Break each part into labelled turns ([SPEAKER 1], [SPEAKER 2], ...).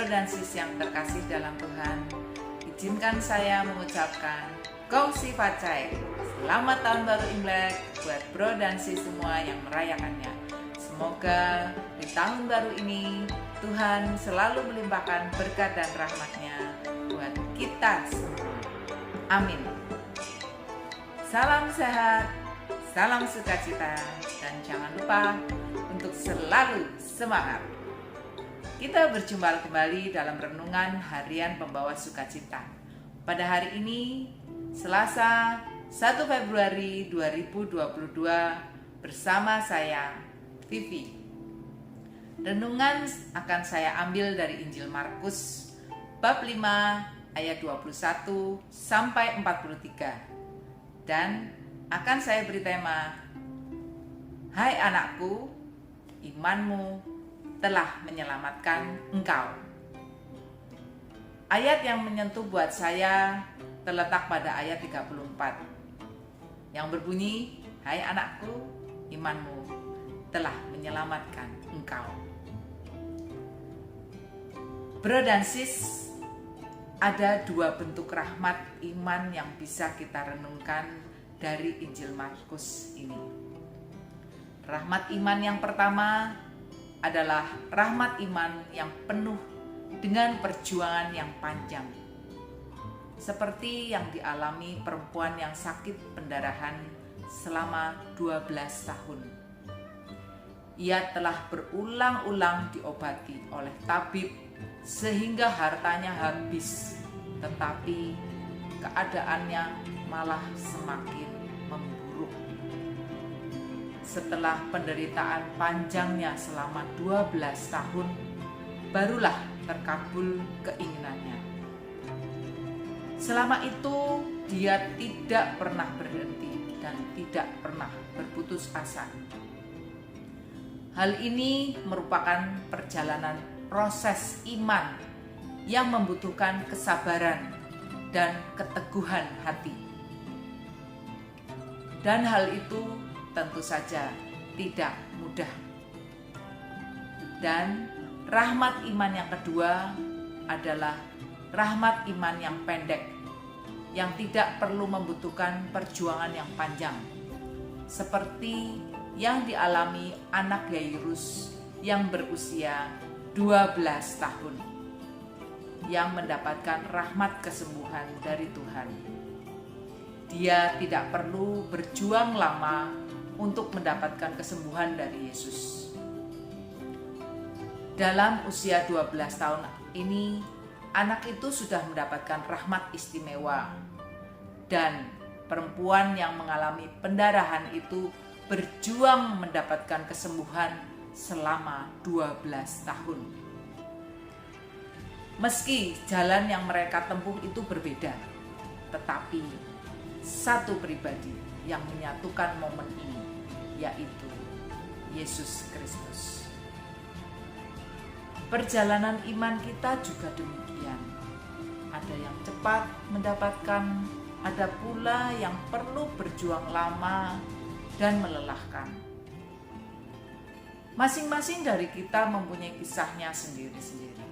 [SPEAKER 1] dan sis yang terkasih dalam Tuhan, izinkan saya mengucapkan Gong Xi Fa Cai. Selamat tahun baru Imlek buat bro dan sis semua yang merayakannya. Semoga di tahun baru ini Tuhan selalu melimpahkan berkat dan rahmat-Nya buat kita semua. Amin. Salam sehat, salam sukacita, dan jangan lupa untuk selalu semangat. Kita berjumpa kembali dalam renungan harian pembawa sukacita. Pada hari ini, Selasa 1 Februari 2022, bersama saya, Vivi. Renungan akan saya ambil dari Injil Markus, bab 5, ayat 21 sampai 43. Dan akan saya beri tema, Hai anakku, imanmu telah menyelamatkan engkau. Ayat yang menyentuh buat saya terletak pada ayat 34 yang berbunyi, Hai anakku, imanmu telah menyelamatkan engkau. Bro dan sis, ada dua bentuk rahmat iman yang bisa kita renungkan dari Injil Markus ini. Rahmat iman yang pertama adalah rahmat iman yang penuh dengan perjuangan yang panjang. Seperti yang dialami perempuan yang sakit pendarahan selama 12 tahun. Ia telah berulang-ulang diobati oleh tabib sehingga hartanya habis, tetapi keadaannya malah semakin memburuk. Setelah penderitaan panjangnya selama 12 tahun, barulah terkabul keinginannya. Selama itu, dia tidak pernah berhenti dan tidak pernah berputus asa. Hal ini merupakan perjalanan proses iman yang membutuhkan kesabaran dan keteguhan hati. Dan hal itu tentu saja tidak mudah. Dan rahmat iman yang kedua adalah rahmat iman yang pendek, yang tidak perlu membutuhkan perjuangan yang panjang, seperti yang dialami anak Yairus yang berusia 12 tahun, yang mendapatkan rahmat kesembuhan dari Tuhan. Dia tidak perlu berjuang lama untuk mendapatkan kesembuhan dari Yesus. Dalam usia 12 tahun ini, anak itu sudah mendapatkan rahmat istimewa. Dan perempuan yang mengalami pendarahan itu berjuang mendapatkan kesembuhan selama 12 tahun. Meski jalan yang mereka tempuh itu berbeda, tetapi satu pribadi yang menyatukan momen ini, yaitu Yesus Kristus. Perjalanan iman kita juga demikian. Ada yang cepat mendapatkan, ada pula yang perlu berjuang lama dan melelahkan. Masing-masing dari kita mempunyai kisahnya sendiri-sendiri.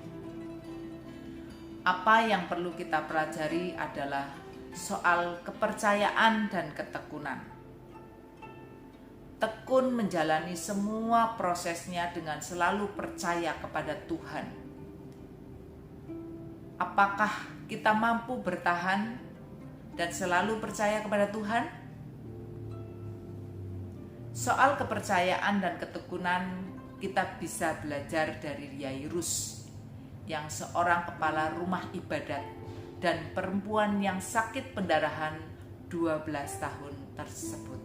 [SPEAKER 1] Apa yang perlu kita pelajari adalah soal kepercayaan dan ketekunan. Tekun menjalani semua prosesnya dengan selalu percaya kepada Tuhan. Apakah kita mampu bertahan dan selalu percaya kepada Tuhan? Soal kepercayaan dan ketekunan kita bisa belajar dari Yairus, yang seorang kepala rumah ibadat dan perempuan yang sakit pendarahan 12 tahun tersebut.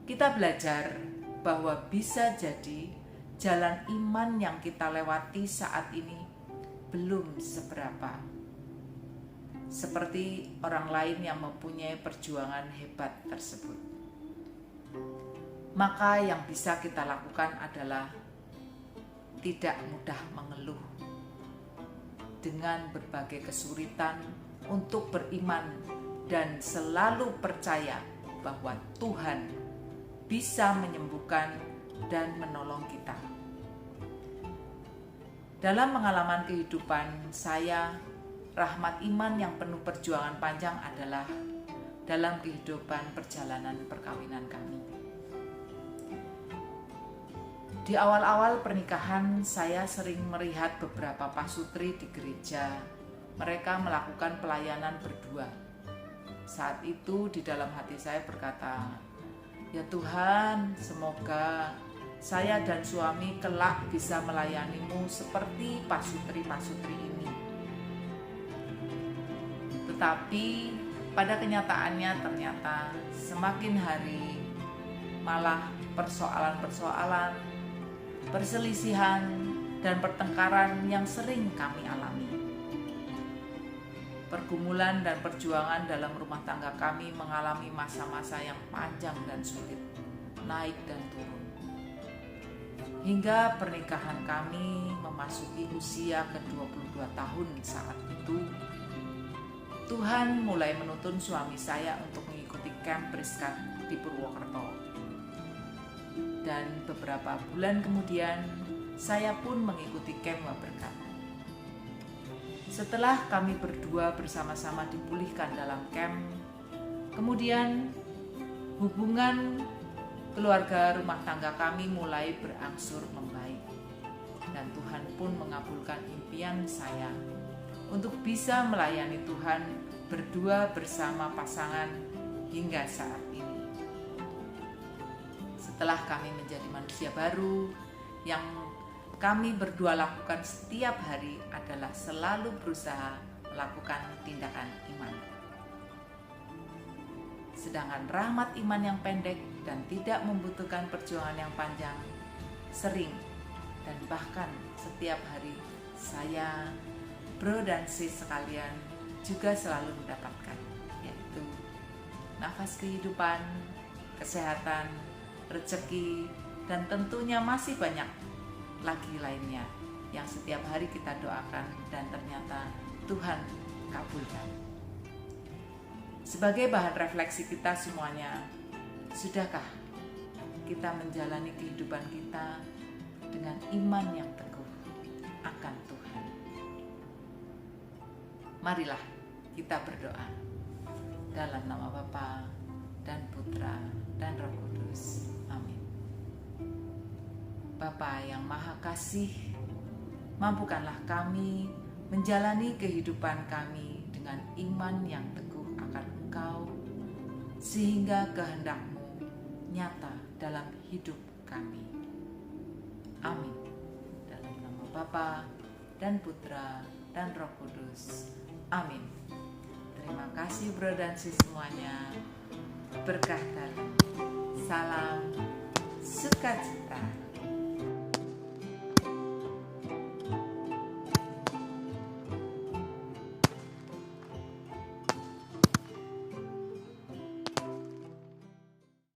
[SPEAKER 1] Kita belajar bahwa bisa jadi jalan iman yang kita lewati saat ini belum seberapa. Seperti orang lain yang mempunyai perjuangan hebat tersebut. Maka yang bisa kita lakukan adalah tidak mudah mengeluh dengan berbagai kesulitan untuk beriman dan selalu percaya bahwa Tuhan bisa menyembuhkan dan menolong kita. Dalam pengalaman kehidupan saya, rahmat iman yang penuh perjuangan panjang adalah dalam kehidupan perjalanan perkawinan kami. Di awal-awal pernikahan, saya sering melihat beberapa pasutri di gereja. Mereka melakukan pelayanan berdua. Saat itu di dalam hati saya berkata, "Ya Tuhan, semoga saya dan suami kelak bisa melayani-Mu seperti pasutri-pasutri ini." Tetapi pada kenyataannya ternyata semakin hari malah persoalan-persoalan, perselisihan, dan pertengkaran yang sering kami alami. Pergumulan dan perjuangan dalam rumah tangga kami mengalami masa-masa yang panjang dan sulit, naik dan turun. Hingga pernikahan kami memasuki usia ke-22 tahun saat itu, Tuhan mulai menuntun suami saya untuk mengikuti camp Priskat di Purwokerto. Dan beberapa bulan kemudian, saya pun mengikuti camp Waberkat. Setelah kami berdua bersama-sama dipulihkan dalam camp, kemudian hubungan keluarga rumah tangga kami mulai berangsur membaik. Dan Tuhan pun mengabulkan impian saya untuk bisa melayani Tuhan berdua bersama pasangan hingga saat ini. Setelah kami menjadi manusia baru, yang kami berdua lakukan setiap hari adalah selalu berusaha melakukan tindakan iman. Sedangkan rahmat iman yang pendek dan tidak membutuhkan perjuangan yang panjang, sering dan bahkan setiap hari saya, bro dan sis sekalian, juga selalu mendapatkan, yaitu nafas kehidupan, kesehatan, rezeki, dan tentunya masih banyak lagi lainnya yang setiap hari kita doakan dan ternyata Tuhan kabulkan. Sebagai bahan refleksi kita semuanya, sudahkah kita menjalani kehidupan kita dengan iman yang teguh akan Tuhan? Marilah kita berdoa dalam nama Bapa dan Putra dan Roh Kudus. Amin. Bapa yang Maha Kasih, mampukanlah kami menjalani kehidupan kami dengan iman yang teguh akan Engkau, sehingga kehendak-Mu nyata dalam hidup kami. Amin. Dalam nama Bapa dan Putra dan Roh Kudus. Amin. Terima kasih bro dan sis semuanya. Berkah dalam. Salam sukacita.